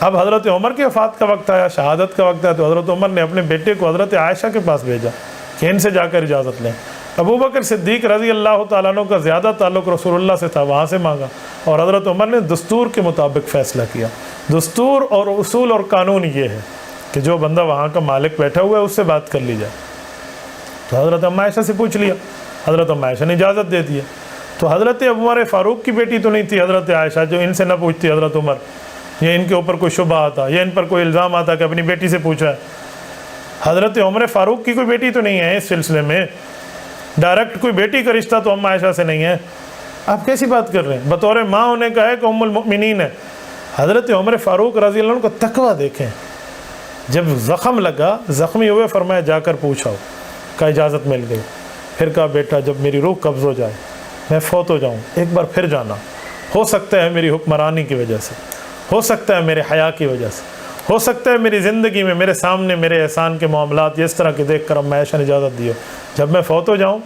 اب حضرت عمر کی وفات کا وقت آیا، شہادت کا وقت آیا، تو حضرت عمر نے اپنے بیٹے کو حضرت عائشہ کے پاس بھیجا کہ ان سے جا کر اجازت لیں۔ ابو بکر صدیق رضی اللہ تعالیٰ عنہ کا زیادہ تعلق رسول اللہ سے تھا، وہاں سے مانگا، اور حضرت عمر نے دستور کے مطابق فیصلہ کیا۔ دستور اور اصول اور قانون یہ ہے کہ جو بندہ وہاں کا مالک بیٹھا ہوا ہے اس سے بات کر لی جائے۔ تو حضرت ام عائشہ سے پوچھ لیا، حضرت ام عائشہ نے اجازت دے دی۔ تو حضرت عمر فاروق کی بیٹی تو نہیں تھی حضرت عائشہ جو ان سے نہ پوچھتی حضرت عمر، یا ان کے اوپر کوئی شبہ آتا یا ان پر کوئی الزام آتا کہ اپنی بیٹی سے پوچھا ہے۔ حضرت عمر فاروق کی کوئی بیٹی تو نہیں ہے اس سلسلے میں، ڈائریکٹ کوئی بیٹی کا رشتہ تو ام عائشہ سے نہیں ہے۔ آپ کیسی بات کر رہے ہیں؟ بطور ماں انہیں کہا ہے کہ ام المؤمنین ہے۔ حضرت عمر فاروق رضی اللہ عنہ کا تقویٰ دیکھیں، جب زخم لگا، زخمی ہوئے، فرمایا جا کر پوچھاؤ، کا اجازت مل گئی۔ پھر کہا بیٹا جب میری روح قبض ہو جائے، میں فوت ہو جاؤں، ایک بار پھر جانا، ہو سکتا ہے میری حکمرانی کی وجہ سے، ہو سکتا ہے میرے حیا کی وجہ سے، ہو سکتا ہے میری زندگی میں میرے سامنے میرے احسان کے معاملات اس طرح کے دیکھ کر ام عائشہ نے اجازت دی ہو، جب میں فوت ہو جاؤں،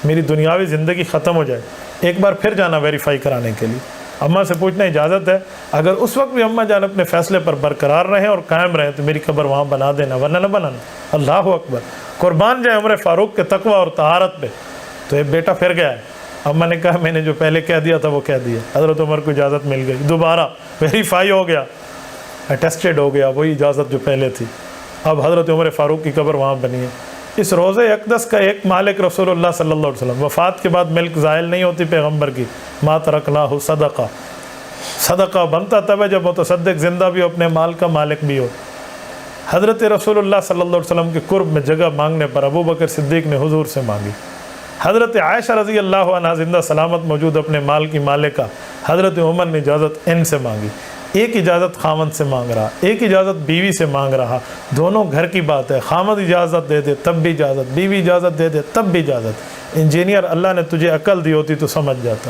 میری دنیاوی زندگی ختم ہو جائے، ایک بار پھر جانا ویریفائی کرانے کے لیے، اماں سے پوچھنا اجازت ہے۔ اگر اس وقت بھی اماں جان اپنے فیصلے پر برقرار رہیں اور قائم رہیں تو میری قبر وہاں بنا دینا، ورنہ نہ بنانا۔ اللہ اکبر، قربان جائے عمر فاروق کے تقویٰ اور طہارت پہ۔ تو ایک بیٹا پھر گیا ہے، اماں نے کہا میں نے جو پہلے کہہ دیا تھا وہ کہہ دیا۔ حضرت عمر کو اجازت مل گئی، دوبارہ ویریفائی ہو گیا، اٹیسٹڈ ہو گیا وہی اجازت جو پہلے تھی۔ اب حضرت عمر فاروق کی قبر وہاں بنی ہے۔ اس روضہ اقدس کا ایک مالک رسول اللہ صلی اللہ علیہ وسلم، وفات کے بعد ملک زائل نہیں ہوتی پیغمبر کی، ما ترکناہ صدقہ، صدقہ بنتا تب ہے جب متصدق زندہ بھی ہو، اپنے مال کا مالک بھی ہو۔ حضرت رسول اللہ صلی اللہ علیہ وسلم کے قرب میں جگہ مانگنے پر ابو بکر صدیق نے حضور سے مانگی۔ حضرت عائشہ رضی اللہ عنہا زندہ سلامت موجود اپنے مال کی مالکہ، حضرت عمر نے اجازت ان سے مانگی۔ ایک اجازت خامد سے مانگ رہا، ایک اجازت بیوی سے مانگ رہا، دونوں گھر کی بات ہے۔ خامد اجازت دے دے تب بھی اجازت، بیوی اجازت دے دے تب بھی اجازت۔ انجینئر اللہ نے تجھے عقل دی ہوتی تو سمجھ جاتا،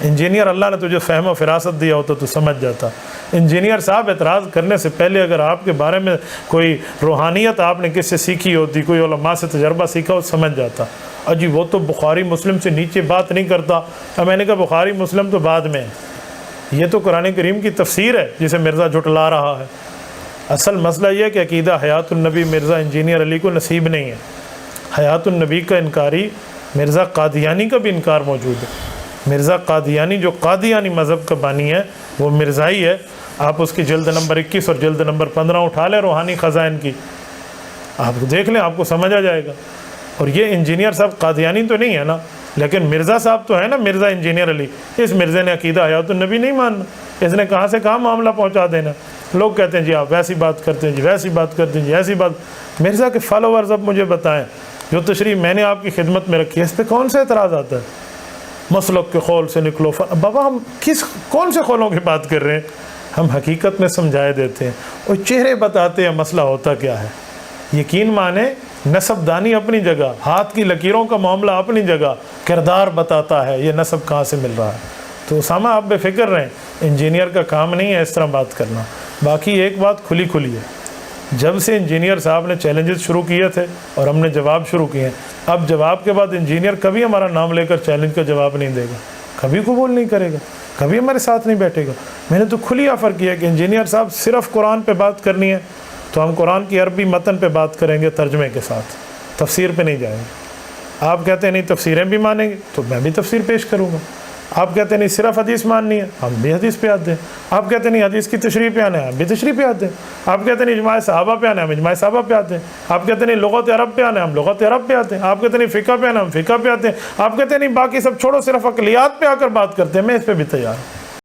انجینئر اللہ نے تجھے فہم و فراست دیا ہوتا تو سمجھ جاتا۔ انجینئر صاحب اعتراض کرنے سے پہلے اگر آپ کے بارے میں کوئی روحانیت آپ نے کس سے سیکھی ہوتی، کوئی علماء سے تجربہ سیکھا ہو، سمجھ جاتا۔ اجی وہ تو بخاری مسلم سے نیچے بات نہیں کرتا۔ اب میں نے کہا بخاری مسلم تو بعد میں ہے، یہ تو قرآن کریم کی تفسیر ہے جسے مرزا جھٹلا رہا ہے۔ اصل مسئلہ یہ ہے کہ عقیدہ حیات النبی مرزا انجینئر علی کو نصیب نہیں ہے۔ حیات النبی کا انکاری مرزا قادیانی کا بھی انکار موجود ہے۔ مرزا قادیانی جو قادیانی مذہب کا بانی ہے وہ مرزائی ہے۔ آپ اس کی جلد نمبر 21 اور جلد نمبر 15 اٹھا لیں روحانی خزائن کی، آپ دیکھ لیں، آپ کو سمجھ آ جائے گا۔ اور یہ انجینئر صاحب قادیانی تو نہیں ہے نا، لیکن مرزا صاحب تو ہے نا، مرزا انجینئر علی۔ اس مرزے نے عقیدہ حیات النبی نہیں ماننا، اس نے کہاں سے کہاں معاملہ پہنچا دینا۔ لوگ کہتے ہیں جی آپ ویسی بات کرتے ہیں، جی ویسی بات کرتے ہیں، جی ایسی بات۔ مرزا کے فالوورز اب مجھے بتائیں، جو تشریح میں نے آپ کی خدمت میں رکھی ہے اس پہ کون سے اعتراض آتا ہے؟ مسلک کے قول سے نکلو، بابا ہم کون سے قولوں کی بات کر رہے ہیں؟ ہم حقیقت میں سمجھائے دیتے ہیں اور چہرے بتاتے ہیں مسئلہ ہوتا کیا ہے۔ یقین مانے نسب دانی اپنی جگہ، ہاتھ کی لکیروں کا معاملہ اپنی جگہ، کردار بتاتا ہے یہ نسب کہاں سے مل رہا ہے۔ تو اسامہ آپ بے فکر رہیں، انجینئر کا کام نہیں ہے اس طرح بات کرنا۔ باقی ایک بات کھلی ہے، جب سے انجینئر صاحب نے چیلنجز شروع کیے تھے اور ہم نے جواب شروع کیے ہیں، اب جواب کے بعد انجینئر کبھی ہمارا نام لے کر چیلنج کا جواب نہیں دے گا، کبھی قبول نہیں کرے گا، کبھی ہمارے ساتھ نہیں بیٹھے گا۔ میں نے تو کھلی آفر کیا کہ انجینئر صاحب صرف قرآن پہ بات کرنی ہے تو ہم قرآن کی عربی متن پہ بات کریں گے ترجمے کے ساتھ، تفسیر پہ نہیں جائیں گے۔ آپ کہتے ہیں نہیں تفسیریں بھی مانیں گے تو میں بھی تفسیر پیش کروں گا۔ آپ کہتے ہیں نہیں صرف حدیث ماننی ہے، ہم بھی حدیث پہ آتے ہیں۔ آپ کہتے ہیں نہیں حدیث کی تشریح پہ آنا ہے، ہم بھی تشریح پہ آتے ہیں۔ آپ کہتے ہیں نہیں اجماع صحابہ پہ آنا ہے، ہم اجماع صحابہ پہ آتے ہیں۔ آپ کہتے ہیں نہیں لغت عرب پہ آنا ہے، ہم لغت عرب پہ آتے ہیں۔ آپ کہتے ہیں نہیں فقہ پہ آنا ہے، ہم فقہ پہ آتے ہیں۔ آپ کہتے ہیں نہیں باقی سب چھوڑو صرف عقلیات پہ آ کر بات کرتے ہیں، میں اس پہ بھی تیار ہوں۔